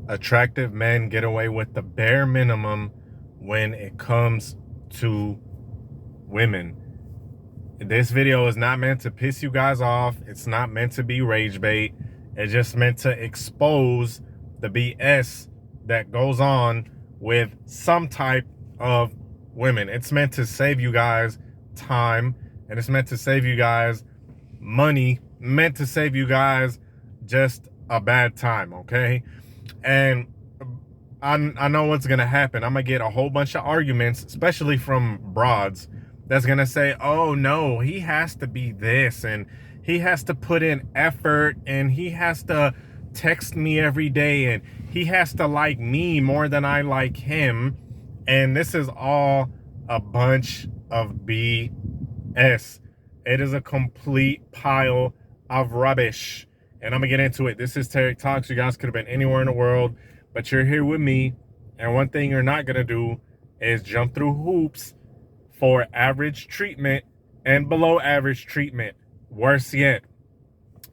attractive men get away with the bare minimum when it comes to women. This video is not meant to piss you guys off. It's not meant to be rage bait. It's just meant to expose the BS that goes on with some type of women. It's meant to save you guys time, and it's meant to save you guys money, meant to save you guys just a bad time, okay? And I know what's gonna happen. I'm gonna get a whole bunch of arguments, especially from broads, that's gonna say, oh no, he has to be this, and he has to put in effort, and he has to text me every day, and he has to like me more than I like him. And this is all a bunch of BS. It is a complete pile of rubbish. And I'm gonna get into it. This is Tarik Talks. You guys could have been anywhere in the world, but you're here with me. And one thing you're not gonna do is jump through hoops for average treatment and below average treatment. Worse yet,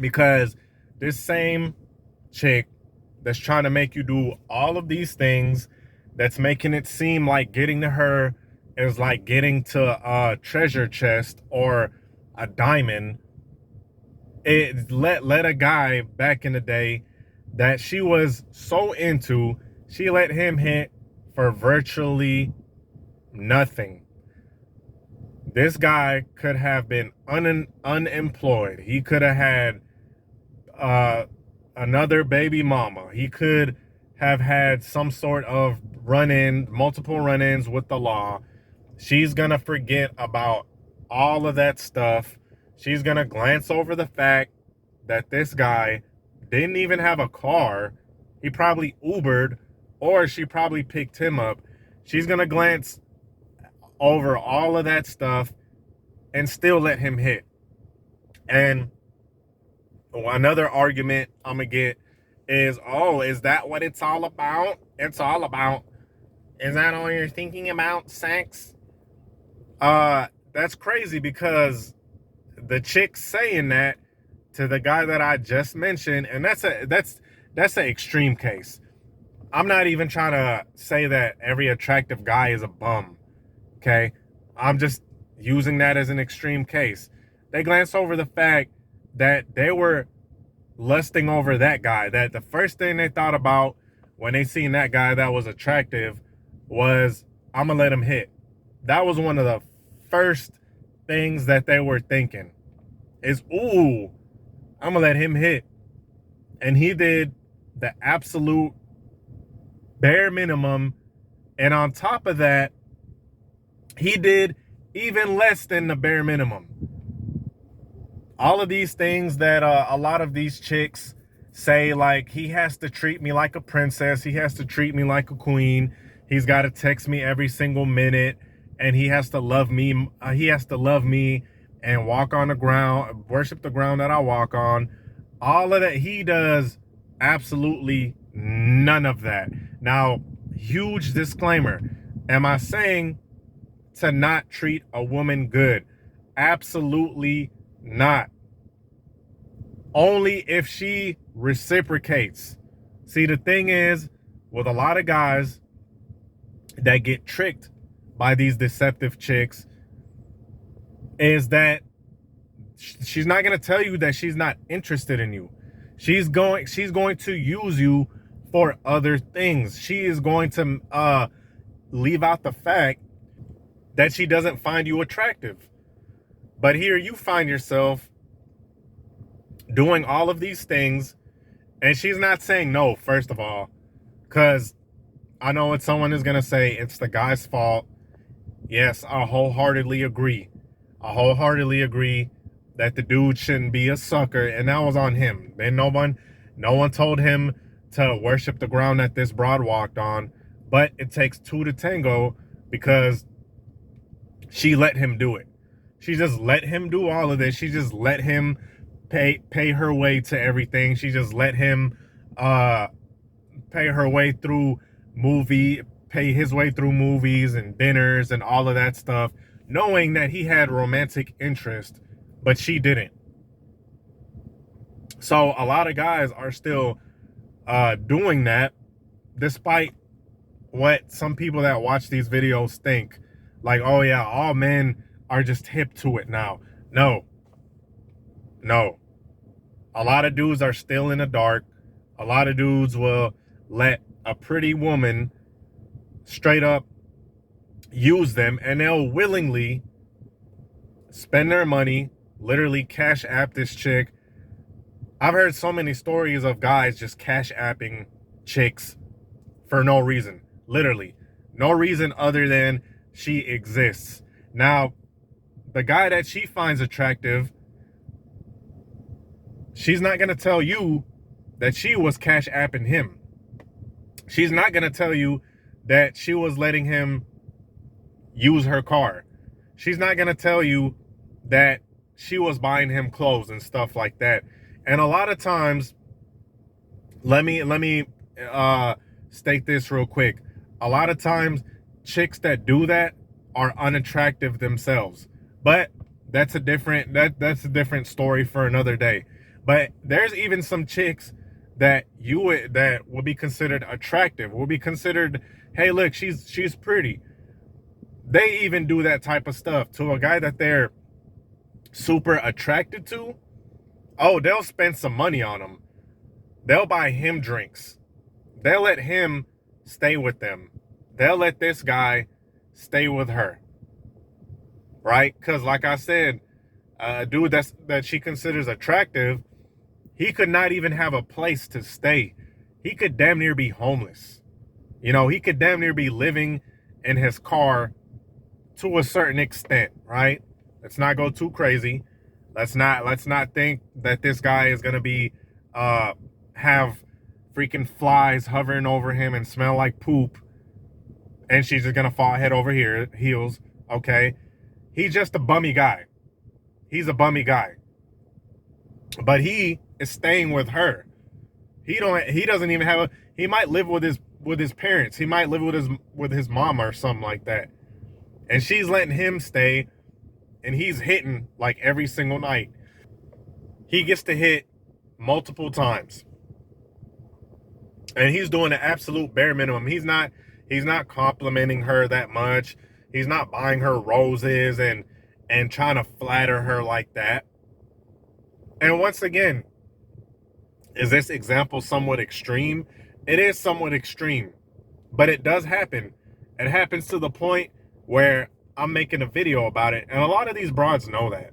because this same chick that's trying to make you do all of these things, that's making it seem like getting to her is like getting to a treasure chest or a diamond. It let a guy back in the day that she was so into, she let him hit for virtually nothing. This guy could have been unemployed. He could have had another baby mama. He could have had some sort of run-in, multiple run-ins with the law. She's gonna forget about all of that stuff. She's gonna glance over the fact that this guy didn't even have a car. He probably Ubered, or she probably picked him up. She's gonna glance over all of that stuff and still let him hit. And another argument I'm gonna get is, oh, is that what it's all about? It's all about, is that all you're thinking about, sex? That's crazy, because the chick saying that to the guy that I just mentioned, and that's an extreme case. I'm not even trying to say that every attractive guy is a bum, okay? I'm just using that as an extreme case. They glance over the fact that they were lusting over that guy, that the first thing they thought about when they seen that guy that was attractive was, I'm gonna let him hit. That was one of the first things that they were thinking is, ooh, I'm gonna let him hit. And he did the absolute bare minimum, and on top of that, he did even less than the bare minimum. All of these things that a lot of these chicks say, like, he has to treat me like a princess, he has to treat me like a queen, he's got to text me every single minute, and he has to love me, and walk on the ground, worship the ground that I walk on. All of that, he does absolutely none of that. Now, huge disclaimer, am I saying to not treat a woman good? Absolutely not. Only if she reciprocates. See, the thing is, with a lot of guys that get tricked by these deceptive chicks, is that she's not going to tell you that she's not interested in you. She's going to use you for other things. She is going to leave out the fact that she doesn't find you attractive. But here you find yourself doing all of these things, and she's not saying no, first of all, because I know what someone is going to say, it's the guy's fault. Yes, I wholeheartedly agree. I wholeheartedly agree that the dude shouldn't be a sucker, and that was on him. And no one told him to worship the ground that this broad walked on, but it takes two to tango, because she let him do it. She just let him do all of this. She just let him pay her way to everything. She just let him pay her way through pay his way through movies and dinners and all of that stuff, knowing that he had romantic interest, but she didn't. So a lot of guys are still doing that, despite what some people that watch these videos think, like, oh yeah, all men are just hip to it now. No, no. A lot of dudes are still in the dark. A lot of dudes will let a pretty woman straight up use them, and they'll willingly spend their money, literally cash app this chick. I've heard so many stories of guys just cash apping chicks for no reason. Literally. No reason other than she exists. Now, the guy that she finds attractive, she's not going to tell you that she was cash apping him. She's not going to tell you that she was letting him use her car. She's not going to tell you that she was buying him clothes and stuff like that. And a lot of times, let me state this real quick. A lot of times, chicks that do that are unattractive themselves. But that's a different story for another day. But there's even some chicks that would be considered attractive, will be considered, hey, look, she's pretty. They even do that type of stuff to a guy that they're super attracted to. Oh, they'll spend some money on him. They'll buy him drinks. They'll let him stay with them. They'll let this guy stay with her. Right? Because like I said, a dude that she considers attractive, he could not even have a place to stay. He could damn near be homeless. You know, he could damn near be living in his car to a certain extent, right? Let's not go too crazy. Let's not think that this guy is gonna be have freaking flies hovering over him and smell like poop, and she's just gonna fall head over heels. Okay, he's just a bummy guy. He's a bummy guy, but he is staying with her. He doesn't even have a. He might live with his parents. He might live with his mom or something like that, and she's letting him stay. And he's hitting like every single night. He gets to hit multiple times. And he's doing the absolute bare minimum. He's not complimenting her that much. He's not buying her roses and trying to flatter her like that. And once again, is this example somewhat extreme? It is somewhat extreme. But it does happen. It happens to the point where I'm making a video about it, and a lot of these broads know that.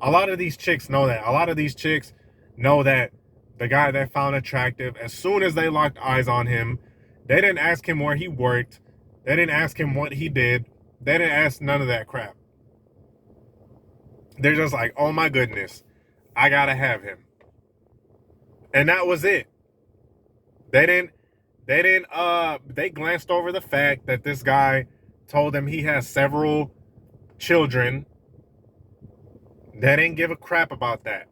A lot of these chicks know that. A lot of these chicks know that the guy they found attractive, as soon as they locked eyes on him, they didn't ask him where he worked. They didn't ask him what he did. They didn't ask none of that crap. They're just like, oh my goodness, I gotta have him. And that was it. They glanced over the fact that this guy told him he has several children. They didn't give a crap about that.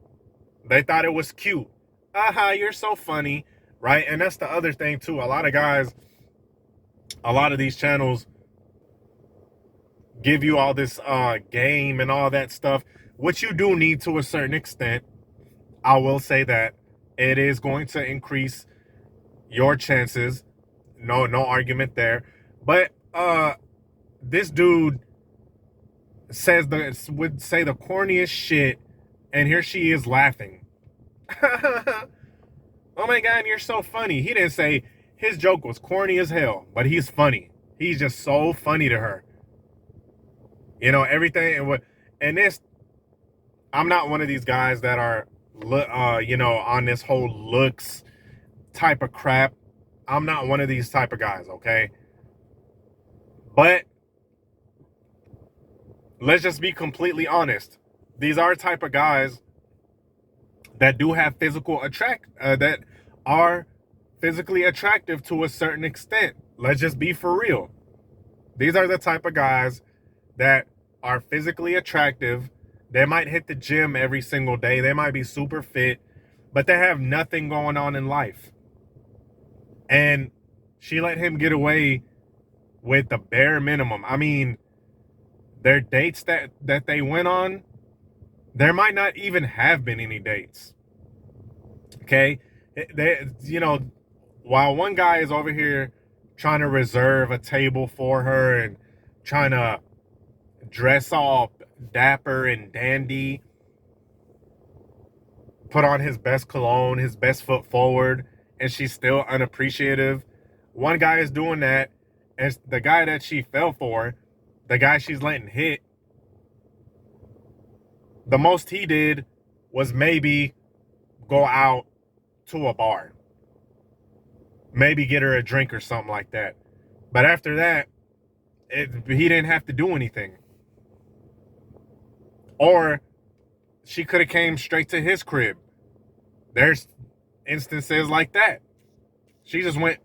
They thought it was cute. Aha, you're so funny, right? And that's the other thing too. A lot of guys, a lot of these channels give you all this game and all that stuff, which you do need to a certain extent. I will say that it is going to increase your chances. No argument there. But this dude would say the corniest shit, and here she is laughing. Oh my God, you're so funny. He didn't say his joke was corny as hell, but he's funny. He's just so funny to her. You know, everything. And this, I'm not one of these guys that are, on this whole looks type of crap. I'm not one of these type of guys, okay? But let's just be completely honest. These are type of guys that do have that are physically attractive to a certain extent. Let's just be for real. These are the type of guys that are physically attractive. They might hit the gym every single day. They might be super fit, but they have nothing going on in life. And she let him get away with the bare minimum. I mean, their dates that they went on, there might not even have been any dates. Okay? while one guy is over here trying to reserve a table for her and trying to dress all dapper and dandy, put on his best cologne, his best foot forward, and she's still unappreciative. One guy is doing that, and the guy that she fell for, the guy she's letting hit, the most he did was maybe go out to a bar, maybe get her a drink or something like that. But after that, he didn't have to do anything. Or she could have came straight to his crib. There's instances like that. She just went